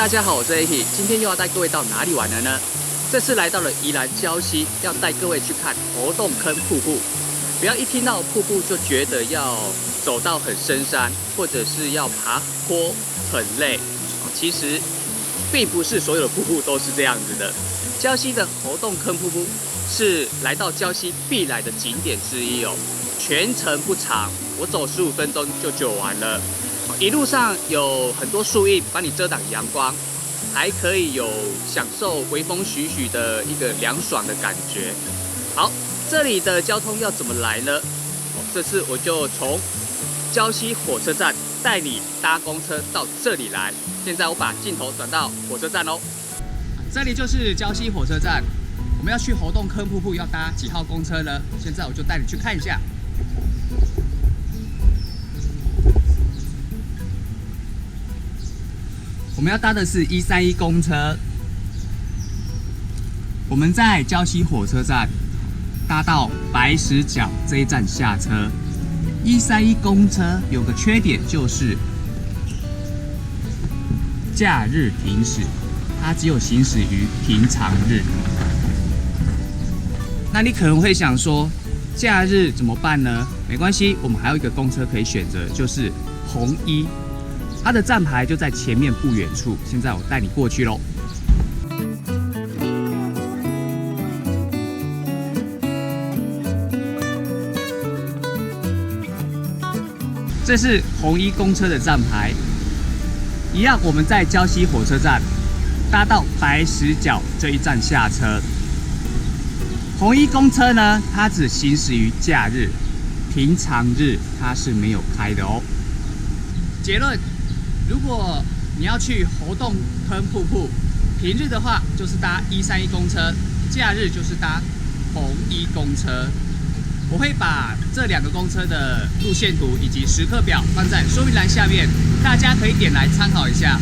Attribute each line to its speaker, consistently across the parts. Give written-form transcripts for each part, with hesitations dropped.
Speaker 1: 大家好，我是 AK， 今天又要带各位到哪里玩了呢？这次来到了宜兰礁溪，要带各位去看活动坑瀑布。不要一听到瀑布就觉得要走到很深山，或者是要爬坡很累。其实并不是所有的瀑布都是这样子的。礁溪的活动坑瀑布是来到礁溪必来的景点之一哦。全程不长，我走15分钟就走完了。一路上有很多树荫帮你遮挡阳光，还可以有享受微风徐徐的一个凉爽的感觉。好，这里的交通要怎么来呢？这次我就从礁溪火车站带你搭公车到这里来。现在我把镜头转到火车站喽。这里就是礁溪火车站，我们要去活动坑瀑布，要搭几号公车呢？现在我就带你去看一下。我们要搭的是131公车，我们在礁溪火车站搭到白石角这一站下车。131公车有个缺点就是假日停驶，它只有行驶于平常日。那你可能会想说，假日怎么办呢？没关系，我们还有一个公车可以选择，就是红一。它的站牌就在前面不远处，现在我带你过去喽。这是红一公车的站牌，一样我们在礁溪火车站搭到白石角这一站下车。红一公车呢，它只行驶于假日，平常日它是没有开的哦。结论。如果你要去活动坑瀑布，平日的话就是搭131公车，假日就是搭红一公车。我会把这2个公车的路线图以及时刻表放在说明栏下面，大家可以点来参考一下。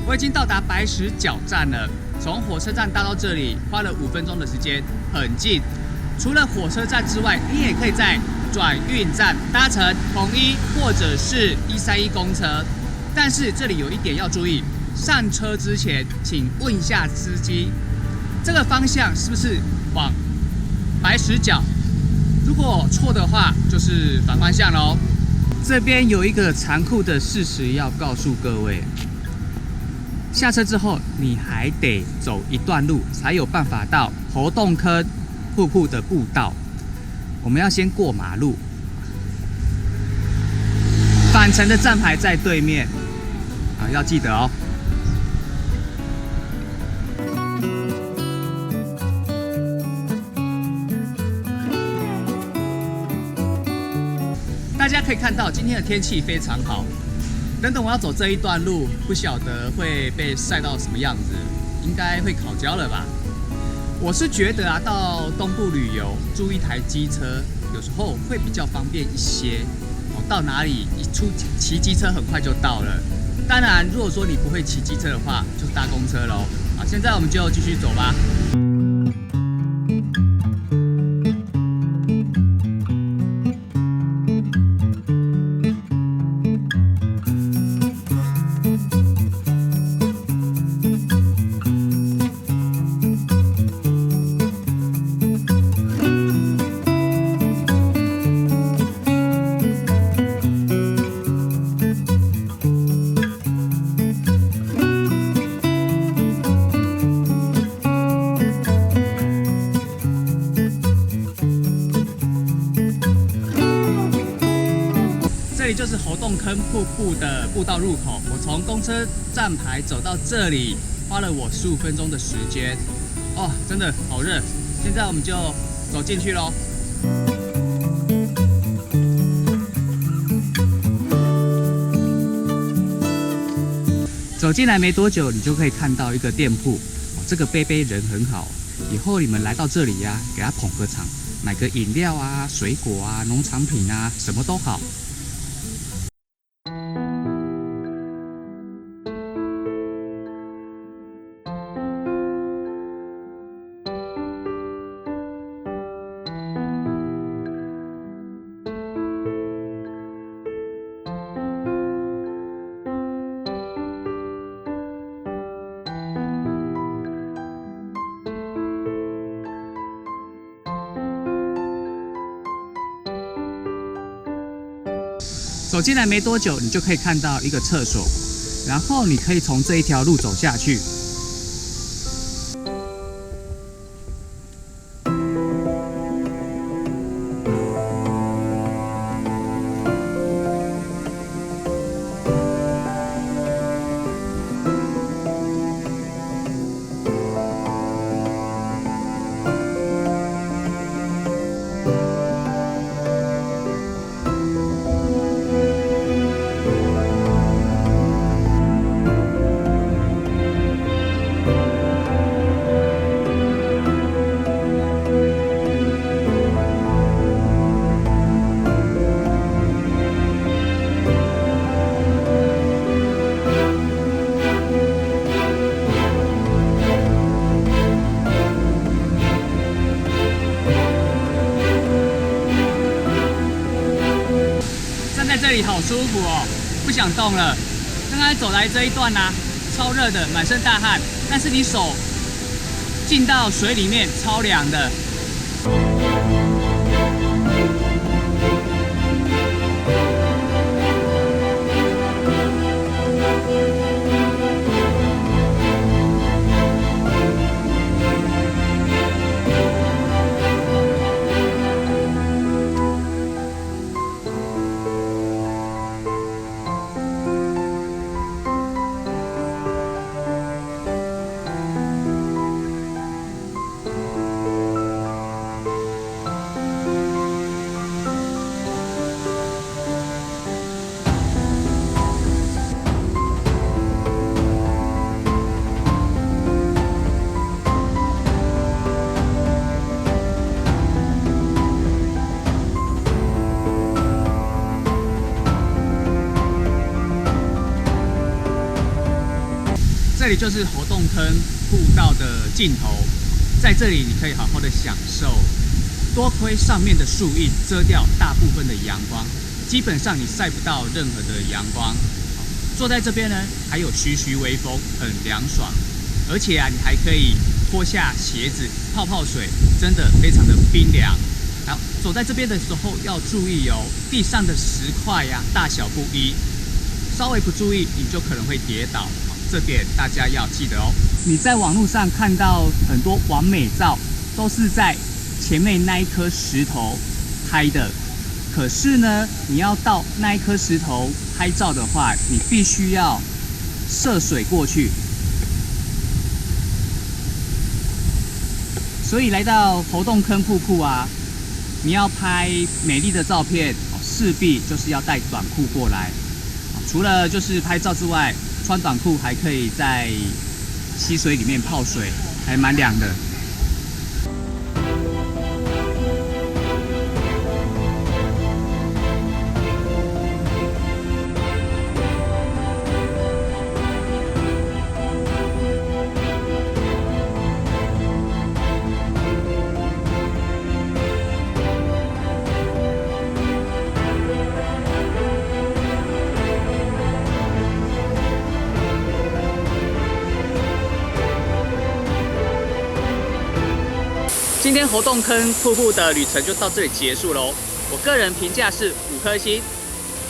Speaker 1: 我已经到达白石角站了，从火车站搭到这里花了5分钟的时间，很近。除了火车站之外，你也可以在转运站搭乘红一或者是131公车。但是这里有一点要注意，上车之前请问一下司机，这个方向是不是往白石角？如果错的话，就是反方向喽。这边有一个残酷的事实要告诉各位。下车之后，你还得走一段路，才有办法到活动坑瀑布的步道。我们要先过马路，返程的站牌在对面，要记得哦。大家可以看到，今天的天气非常好。等等，我要走这一段路，不晓得会被晒到什么样子，应该会烤焦了吧？我是觉得啊，到东部旅游租一台机车，有时候会比较方便一些。到哪里一出骑机车很快就到了。当然，如果说你不会骑机车的话，就搭公车喽。好，现在我们就继续走吧。这里就是活动坑瀑布的步道入口。我从公车站牌走到这里，花了我15分钟的时间。哦，真的好热。现在我们就走进去咯。走进来没多久，你就可以看到一个店铺。这个贝贝人很好，以后你们来到这里呀，给他捧个场，
Speaker 2: 买个饮料啊、水果啊、农产品啊，什么都好。走进来没多久，你就可以看到一个厕所，然后你可以从这一条路走下去。在这里好舒服哦，不想动了。刚刚走来这一段啊，超热的，满身大汗，但是你手进到水里面，超凉的。这里就是活动坑步道的尽头，在这里你可以好好的享受，多亏上面的树荫遮掉大部分的阳光，基本上你晒不到任何的阳光。坐在这边呢，还有徐徐微风，很凉爽，而且啊，你还可以脱下鞋子泡泡水，真的非常的冰凉。好，走在这边的时候要注意哦，地上的石块呀，大小不一，稍微不注意你就可能会跌倒。这点大家要记得哦。你在网络上看到很多完美照，都是在前面那一颗石头拍的。可是呢，你要到那一颗石头拍照的话，你必须要涉水过去。所以来到活动坑瀑布啊，你要拍美丽的照片，势必就是要带短裤过来。除了就是拍照之外，穿短裤还可以在溪水里面泡水，还蛮凉的。今天活动坑瀑布的旅程就到这里结束喽。我个人评价是5颗星。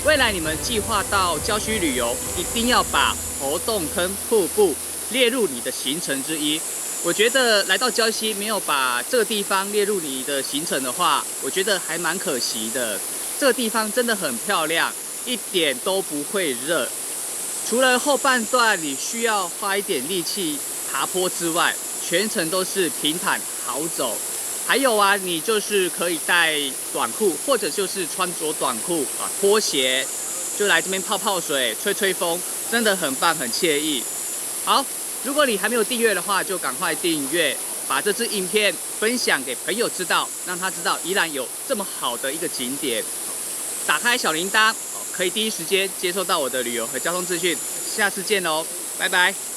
Speaker 2: 未来你们计划到礁溪旅游，一定要把活动坑瀑布列入你的行程之一。我觉得来到礁溪没有把这个地方列入你的行程的话，我觉得还蛮可惜的。这个地方真的很漂亮，一点都不会热。除了后半段你需要花一点力气爬坡之外，全程都是平坦好走。还有啊，你就是可以带短裤，或者就是穿着短裤啊，拖鞋，就来这边泡泡水、吹吹风，真的很棒，很惬意。好，如果你还没有订阅的话，就赶快订阅。
Speaker 1: 把这支影片分享给朋友知道，让他知道宜兰有这么好的一个景点。打开小铃铛，可以第一时间接收到我的旅游和交通资讯。下次见喽，拜拜。